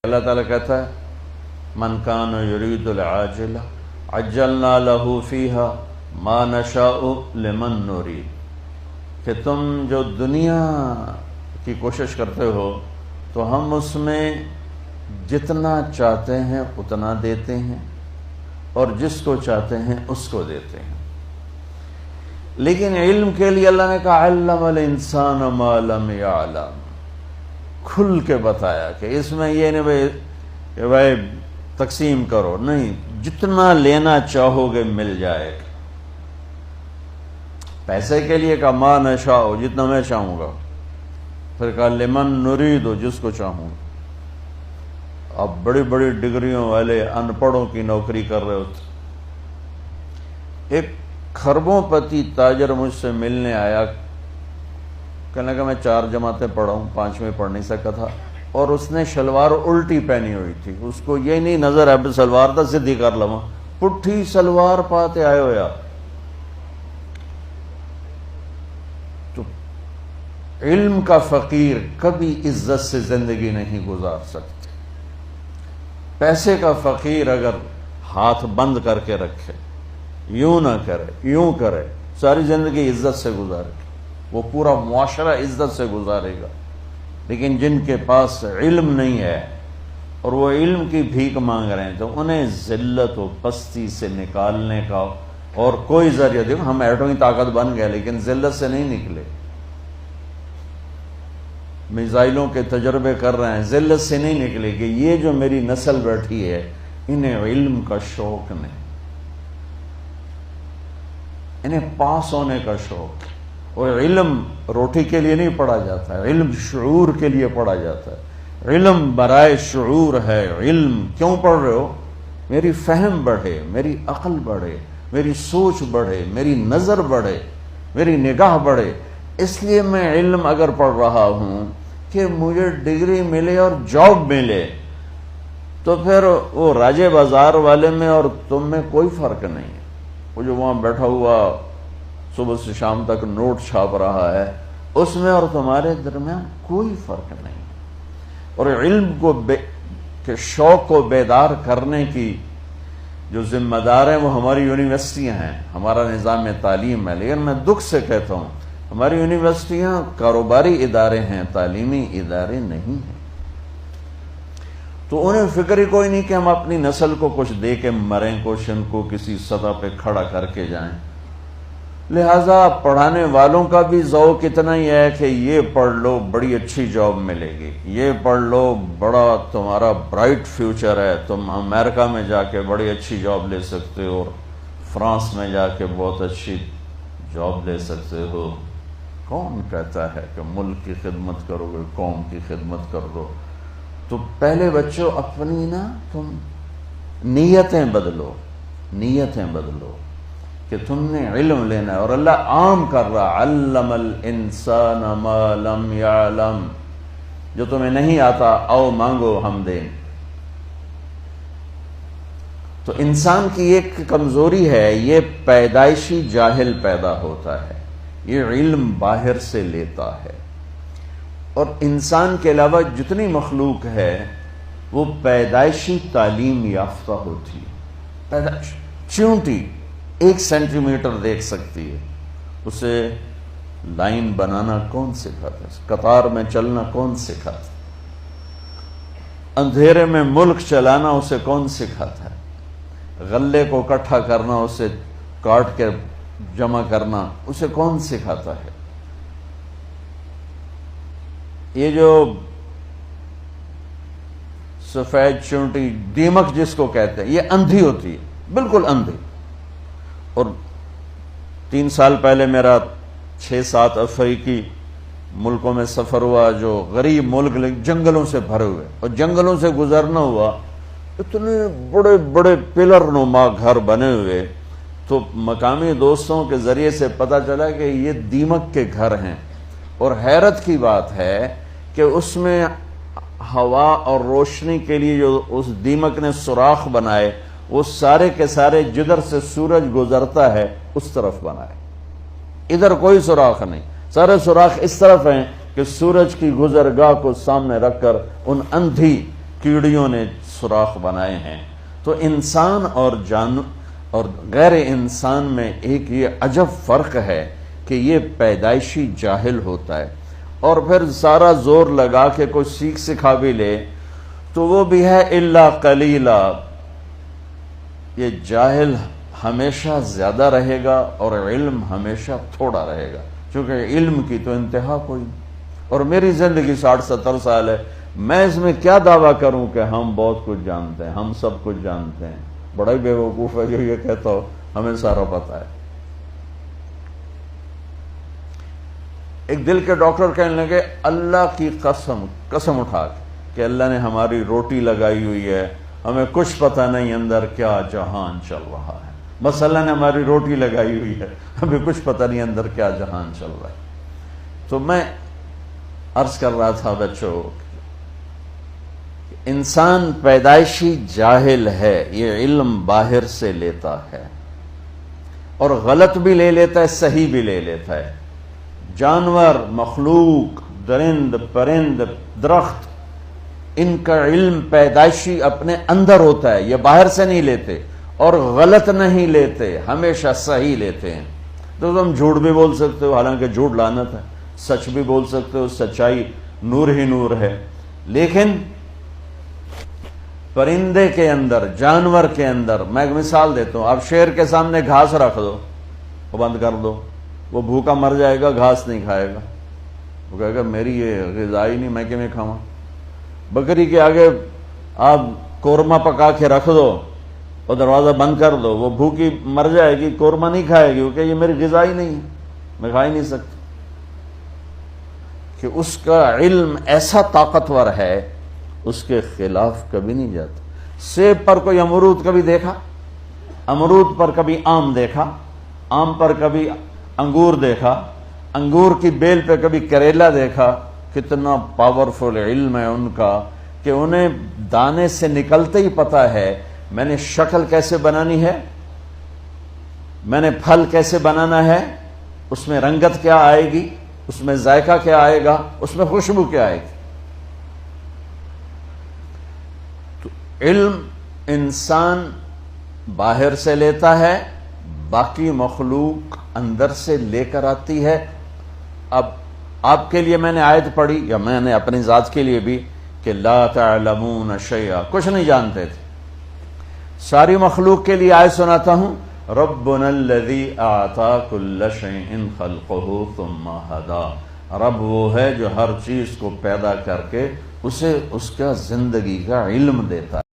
اللہ تعالیٰ کہتا ہے من کان یرید العاجلہ عجلنا لہ فیہا ما نشاء لمن نرید، کہ تم جو دنیا کی کوشش کرتے ہو تو ہم اس میں جتنا چاہتے ہیں اتنا دیتے ہیں اور جس کو چاہتے ہیں اس کو دیتے ہیں۔ لیکن علم کے لیے اللہ نے کہا علم الانسان ما لم یعلم، کھل کے بتایا کہ اس میں یہ نہیں کہ بھائی تقسیم کرو، نہیں، جتنا لینا چاہو گے مل جائے گا۔ پیسے کے لیے کہا ما نشاء، جتنا میں چاہوں گا، پھر کہا لمن نرید، جس کو چاہوں گا۔ اب بڑی بڑی ڈگریوں والے ان پڑھوں کی نوکری کر رہے ہوتے۔ ایک خربوں پتی تاجر مجھ سے ملنے آیا، کہنے لگا میں 4 جماعتیں پڑھا ہوں، 5ویں پڑھ نہیں سکا تھا، اور اس نے شلوار الٹی پہنی ہوئی تھی، اس کو یہ نہیں نظر ہے سلوار تھا سدھی کر لوا، پٹھی سلوار پاتے آئے ہو یا تو علم کا فقیر کبھی عزت سے زندگی نہیں گزار سکتے۔ پیسے کا فقیر اگر ہاتھ بند کر کے رکھے، یوں نہ کرے یوں کرے، ساری زندگی عزت سے گزارے، وہ پورا معاشرہ عزت سے گزارے گا۔ لیکن جن کے پاس علم نہیں ہے اور وہ علم کی بھیک مانگ رہے ہیں تو انہیں ذلت و پستی سے نکالنے کا اور کوئی ذریعہ، دیکھو ہم ایٹمی طاقت بن گئے لیکن ذلت سے نہیں نکلے، میزائلوں کے تجربے کر رہے ہیں، ذلت سے نہیں نکلے کہ یہ جو میری نسل بیٹھی ہے انہیں علم کا شوق نہیں، انہیں پاس ہونے کا شوق۔ اور علم روٹی کے لیے نہیں پڑھا جاتا ہے، علم شعور کے لیے پڑھا جاتا ہے، علم برائے شعور ہے۔ علم کیوں پڑھ رہے ہو؟ میری فہم بڑھے، میری عقل بڑھے، میری سوچ بڑھے، میری نظر بڑھے، میری نگاہ بڑھے۔ اس لیے میں علم اگر پڑھ رہا ہوں کہ مجھے ڈگری ملے اور جاب ملے، تو پھر وہ راجے بازار والے میں اور تم میں کوئی فرق نہیں ہے۔ وہ جو وہاں بیٹھا ہوا صبح سے شام تک نوٹ چھاپ رہا ہے، اس میں اور تمہارے درمیان کوئی فرق نہیں۔ اور علم کو کہ شوق کو بیدار کرنے کی جو ذمہ دار ہیں وہ ہماری یونیورسٹیاں ہیں، ہمارا نظام تعلیم ہے۔ لیکن میں دکھ سے کہتا ہوں ہماری یونیورسٹیاں کاروباری ادارے ہیں، تعلیمی ادارے نہیں ہیں۔ تو انہیں فکر ہی کوئی نہیں کہ ہم اپنی نسل کو کچھ دے کے مریں، کوشن کو کسی سطح پہ کھڑا کر کے جائیں۔ لہذا پڑھانے والوں کا بھی ذوق اتنا ہی ہے کہ یہ پڑھ لو بڑی اچھی جاب ملے گی، یہ پڑھ لو بڑا تمہارا برائٹ فیوچر ہے، تم امریکہ میں جا کے بڑی اچھی جاب لے سکتے ہو اور فرانس میں جا کے بہت اچھی جاب لے سکتے ہو۔ کون کہتا ہے کہ ملک کی خدمت کرو گے، قوم کی خدمت کر دو؟ تو پہلے بچوں اپنی تم نیتیں بدلو، نیتیں بدلو کہ تم نے علم لینا ہے۔ اور اللہ عام کر رہا علم الانسان ما لم یعلم، جو تمہیں نہیں آتا آؤ مانگو ہم دیں۔ تو انسان کی ایک کمزوری ہے، یہ پیدائشی جاہل پیدا ہوتا ہے، یہ علم باہر سے لیتا ہے۔ اور انسان کے علاوہ جتنی مخلوق ہے وہ پیدائشی تعلیم یافتہ ہوتی ہے۔ چیونٹی 1 سینٹی میٹر دیکھ سکتی ہے، اسے لائن بنانا کون سکھاتا ہے؟ قطار میں چلنا کون سکھاتا ہے؟ اندھیرے میں ملک چلانا اسے کون سکھاتا ہے؟ غلے کو اکٹھا کرنا، اسے کاٹ کے جمع کرنا اسے کون سکھاتا ہے؟ یہ جو سفید چونٹی دیمک جس کو کہتے ہیں، یہ اندھی ہوتی ہے، بالکل اندھی۔ اور 3 سال پہلے میرا 6-7 افریقی ملکوں میں سفر ہوا، جو غریب ملک جنگلوں سے بھرے ہوئے، اور جنگلوں سے گزرنا ہوا، اتنے بڑے بڑے پلر نما گھر بنے ہوئے۔ تو مقامی دوستوں کے ذریعے سے پتہ چلا کہ یہ دیمک کے گھر ہیں۔ اور حیرت کی بات ہے کہ اس میں ہوا اور روشنی کے لیے جو اس دیمک نے سوراخ بنائے، وہ سارے کے سارے جدھر سے سورج گزرتا ہے اس طرف بنائے، ادھر کوئی سوراخ نہیں، سارے سوراخ اس طرف ہیں کہ سورج کی گزرگاہ کو سامنے رکھ کر ان اندھی کیڑیوں نے سوراخ بنائے ہیں۔ تو انسان اور غیر انسان میں ایک یہ عجب فرق ہے کہ یہ پیدائشی جاہل ہوتا ہے، اور پھر سارا زور لگا کے کوئی سیکھ سکھا بھی لے تو وہ بھی ہے الا قلیلا۔ یہ جاہل ہمیشہ زیادہ رہے گا اور علم ہمیشہ تھوڑا رہے گا، کیونکہ علم کی تو انتہا کوئی نہیں۔ اور میری زندگی 60-70 سال ہے، میں اس میں کیا دعویٰ کروں کہ ہم بہت کچھ جانتے ہیں، ہم سب کچھ جانتے ہیں۔ بڑا ہی بیوقوف ہے جو یہ کہتا ہو ہمیں سارا پتہ ہے۔ ایک دل کے ڈاکٹر کہنے لگے اللہ کی قسم اٹھا کے کہ اللہ نے ہماری روٹی لگائی ہوئی ہے، ہمیں کچھ پتہ نہیں اندر کیا جہان چل رہا ہے، بس اللہ نے ہماری روٹی لگائی ہوئی ہے، ہمیں کچھ پتہ نہیں اندر کیا جہان چل رہا ہے۔ تو میں عرض کر رہا تھا بچوں، انسان پیدائشی جاہل ہے، یہ علم باہر سے لیتا ہے، اور غلط بھی لے لیتا ہے، صحیح بھی لے لیتا ہے۔ جانور، مخلوق، درند، پرند، درخت، ان کا علم پیدائشی اپنے اندر ہوتا ہے، یہ باہر سے نہیں لیتے، اور غلط نہیں لیتے، ہمیشہ صحیح لیتے ہیں۔ تو تم جھوٹ بھی بول سکتے ہو، حالانکہ جھوٹ لعنت ہے، سچ بھی بول سکتے ہو، سچائی نور ہی نور ہے، لیکن پرندے کے اندر، جانور کے اندر، میں ایک مثال دیتا ہوں، آپ شیر کے سامنے گھاس رکھ دو، وہ بند کر دو، وہ بھوکا مر جائے گا، گھاس نہیں کھائے گا، وہ کہے گا میری یہ غذا ہی نہیں، میں کیوں کھاؤں۔ بکری کے آگے آپ قورمہ پکا کے رکھ دو اور دروازہ بند کر دو، وہ بھوکی مر جائے گی، قورمہ نہیں کھائے گی، کیونکہ یہ میری غذا ہی نہیں ہے، میں کھا ہی نہیں سکتا۔ کہ اس کا علم ایسا طاقتور ہے، اس کے خلاف کبھی نہیں جاتا۔ سیب پر کوئی امرود کبھی دیکھا؟ امرود پر کبھی آم دیکھا؟ آم پر کبھی انگور دیکھا؟ انگور کی بیل پہ کبھی کریلا دیکھا؟ کتنا پاورفل علم ہے ان کا کہ انہیں دانے سے نکلتے ہی پتہ ہے میں نے شکل کیسے بنانی ہے، میں نے پھل کیسے بنانا ہے، اس میں رنگت کیا آئے گی، اس میں ذائقہ کیا آئے گا، اس میں خوشبو کیا آئے گی۔ تو علم انسان باہر سے لیتا ہے، باقی مخلوق اندر سے لے کر آتی ہے۔ اب آپ کے لیے میں نے آیت پڑھی، یا میں نے اپنی ذات کے لیے بھی، کہ لا تعلمون شیئا، کچھ نہیں جانتے تھے۔ ساری مخلوق کے لیے آیت سناتا ہوں، ربنا الذی اعطى كل شیء خلقه ثم هدى، رب وہ ہے جو ہر چیز کو پیدا کر کے اسے اس کا زندگی کا علم دیتا ہے۔